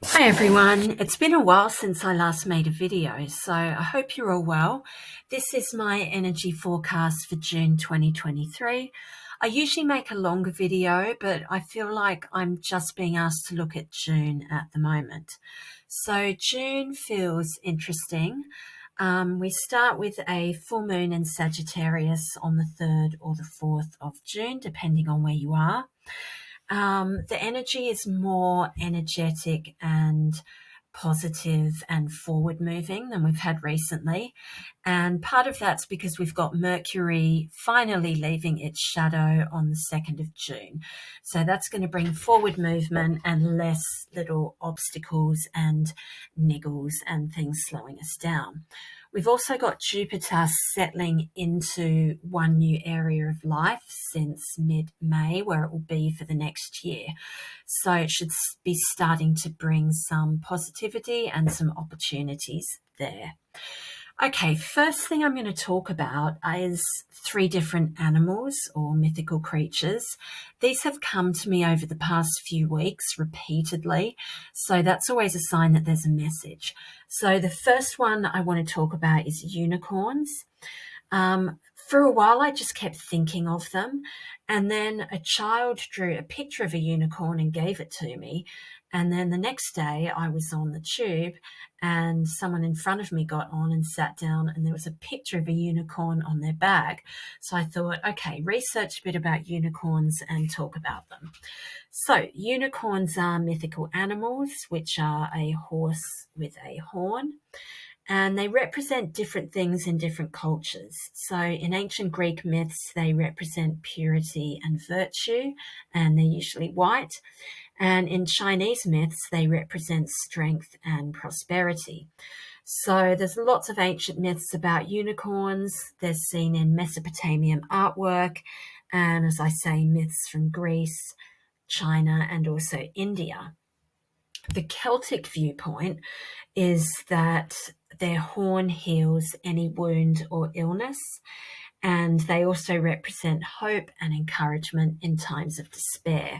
Hi everyone, it's been a while since I last made a video, so I hope you're all well. This is my energy forecast for June 2023. I usually make a longer video, but I feel like I'm just being asked to look at June at the moment. So June feels interesting. We start with a full moon in Sagittarius on the 3rd or the 4th of June, depending on where you are. The energy is more energetic and positive and forward moving than we've had recently. And part of that's because we've got Mercury finally leaving its shadow on the 2nd of June. So that's going to bring forward movement and less little obstacles and niggles and things slowing us down. We've also got Jupiter settling into one new area of life since mid-May, where it will be for the next year. So it should be starting to bring some positivity and some opportunities there. Okay, first thing I'm going to talk about is 3 different animals or mythical creatures. These have come to me over the past few weeks repeatedly, so that's always a sign that there's a message. So the first one I want to talk about is unicorns. For a while, I just kept thinking of them. And then a child drew a picture of a unicorn and gave it to me. And then the next day, I was on the tube and someone in front of me got on and sat down, and there was a picture of a unicorn on their bag. So I thought, okay, research a bit about unicorns and talk about them. So unicorns are mythical animals, which are a horse with a horn. And they represent different things in different cultures. So in ancient Greek myths, they represent purity and virtue, and they're usually white. And in Chinese myths, they represent strength and prosperity. So there's lots of ancient myths about unicorns. They're seen in Mesopotamian artwork, and as I say, myths from Greece, China, and also India. The Celtic viewpoint is that their horn heals any wound or illness, and they also represent hope and encouragement in times of despair.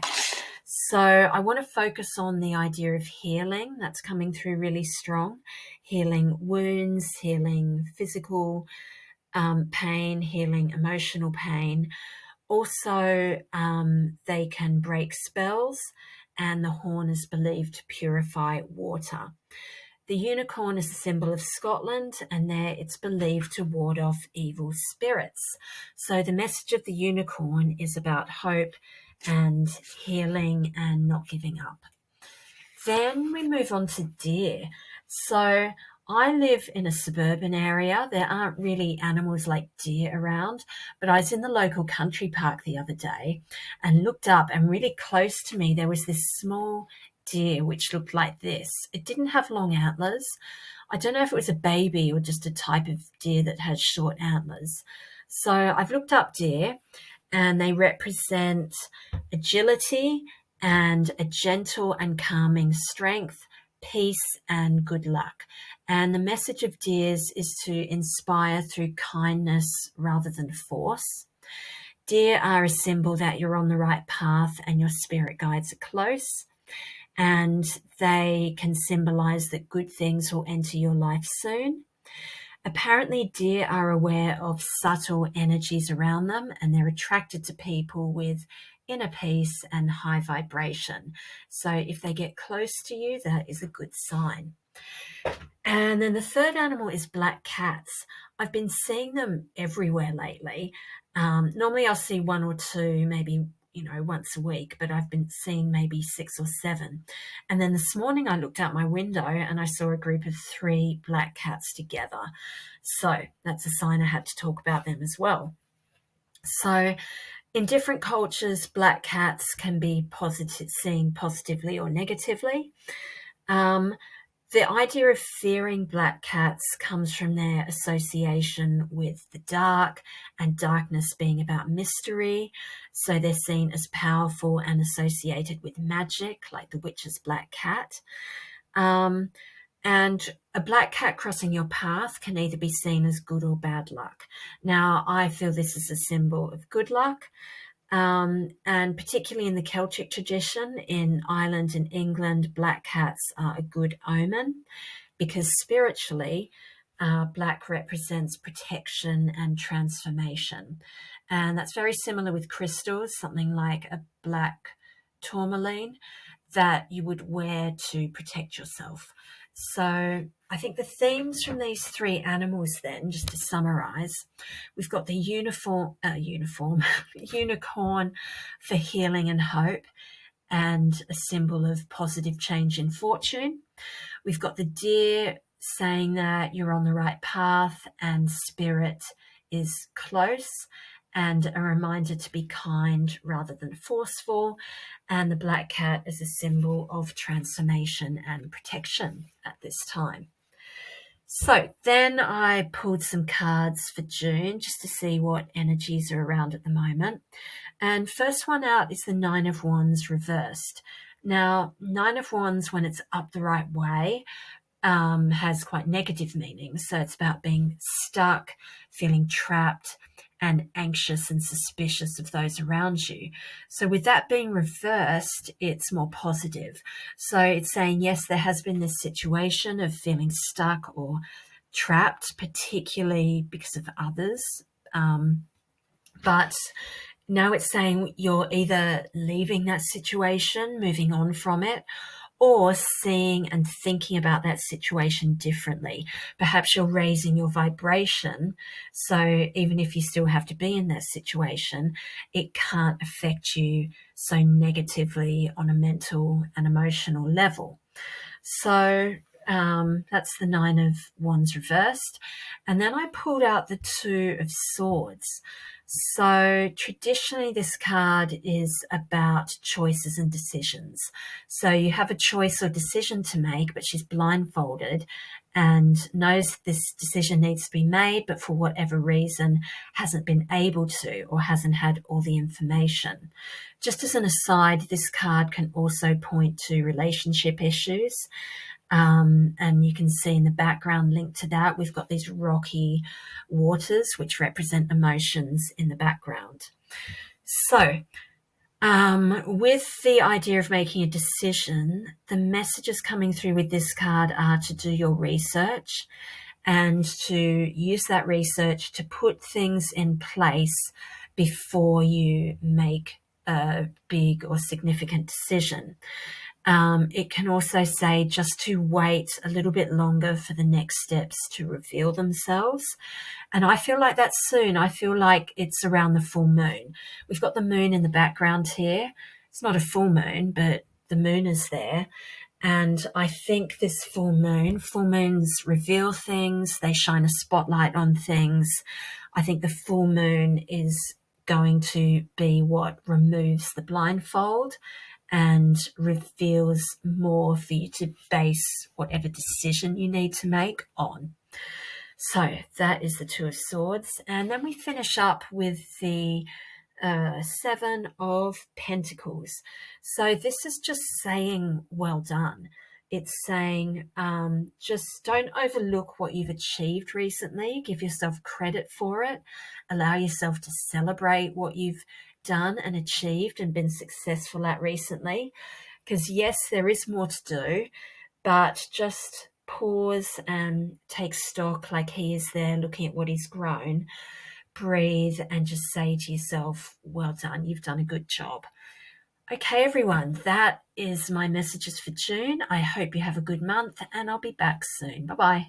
So I want to focus on the idea of healing. That's coming through really strong. Healing wounds, healing physical pain, healing emotional pain. Also, they can break spells, and the horn is believed to purify water. The unicorn is a symbol of Scotland, and there it's believed to ward off evil spirits. So the message of the unicorn is about hope and healing and not giving up. Then we move on to deer. So I live in a suburban area. There aren't really animals like deer around, but I was in the local country park the other day and looked up, and really close to me there was this small deer which looked like this. It didn't have long antlers. I don't know if it was a baby or just a type of deer that has short antlers. So I've looked up deer, and they represent agility and a gentle and calming strength, peace, and good luck. And the message of deers is to inspire through kindness rather than force. Deer are a symbol that you're on the right path and your spirit guides are close. And they can symbolize that good things will enter your life soon. Apparently, deer are aware of subtle energies around them, and they're attracted to people with inner peace and high vibration. So if they get close to you, that is a good sign. And then the third animal is black cats. I've been seeing them everywhere lately. Normally I'll see 1 or 2, maybe once a week, but I've been seeing maybe 6 or 7. And then this morning I looked out my window and I saw a group of 3 black cats together. So that's a sign I had to talk about them as well. So in different cultures, black cats can be seen positively or negatively. The idea of fearing black cats comes from their association with the dark, and darkness being about mystery. So they're seen as powerful and associated with magic, like the witch's black cat. And a black cat crossing your path can either be seen as good or bad luck. Now, I feel this is a symbol of good luck. And particularly in the Celtic tradition, in Ireland and England, black cats are a good omen because spiritually, black represents protection and transformation. And that's very similar with crystals, something like a black tourmaline that you would wear to protect yourself. So I think the themes from these three animals then, just to summarize, we've got the unicorn for healing and hope and a symbol of positive change in fortune. We've got the deer saying that you're on the right path and spirit is close, and a reminder to be kind rather than forceful. And the black cat is a symbol of transformation and protection at this time. So then I pulled some cards for June just to see what energies are around at the moment. And first one out is the Nine of Wands reversed. Now, Nine of Wands, when it's up the right way, has quite negative meanings. So it's about being stuck, feeling trapped, and anxious and suspicious of those around you. So with that being reversed, it's more positive. So it's saying, yes, there has been this situation of feeling stuck or trapped, particularly because of others. But now it's saying you're either leaving that situation, moving on from it, or seeing and thinking about that situation differently. Perhaps you're raising your vibration, so even if you still have to be in that situation, it can't affect you so negatively on a mental and emotional level. So that's the Nine of Wands reversed. And then I pulled out the Two of Swords. So traditionally, this card is about choices and decisions. So you have a choice or decision to make, but she's blindfolded and knows this decision needs to be made, but for whatever reason hasn't been able to or hasn't had all the information. Just as an aside, this card can also point to relationship issues. And you can see in the background linked to that, we've got these rocky waters, which represent emotions in the background. So with the idea of making a decision, the messages coming through with this card are to do your research and to use that research to put things in place before you make a big or significant decision. It can also say just to wait a little bit longer for the next steps to reveal themselves. And I feel like that's soon. I feel like it's around the full moon. We've got the moon in the background here. It's not a full moon, but the moon is there. And I think this full moons reveal things. They shine a spotlight on things. I think the full moon is going to be what removes the blindfold and reveals more for you to base whatever decision you need to make on. So that is the Two of Swords. And then we finish up with the Seven of Pentacles. So this is just saying, well done. It's saying, just don't overlook what you've achieved recently. Give yourself credit for it. Allow yourself to celebrate what you've done and achieved and been successful at recently. Because yes, there is more to do, but just pause and take stock like he is there looking at what he's grown. Breathe and just say to yourself, well done, you've done a good job. Okay, everyone, that is my messages for June. I hope you have a good month and I'll be back soon. Bye-bye.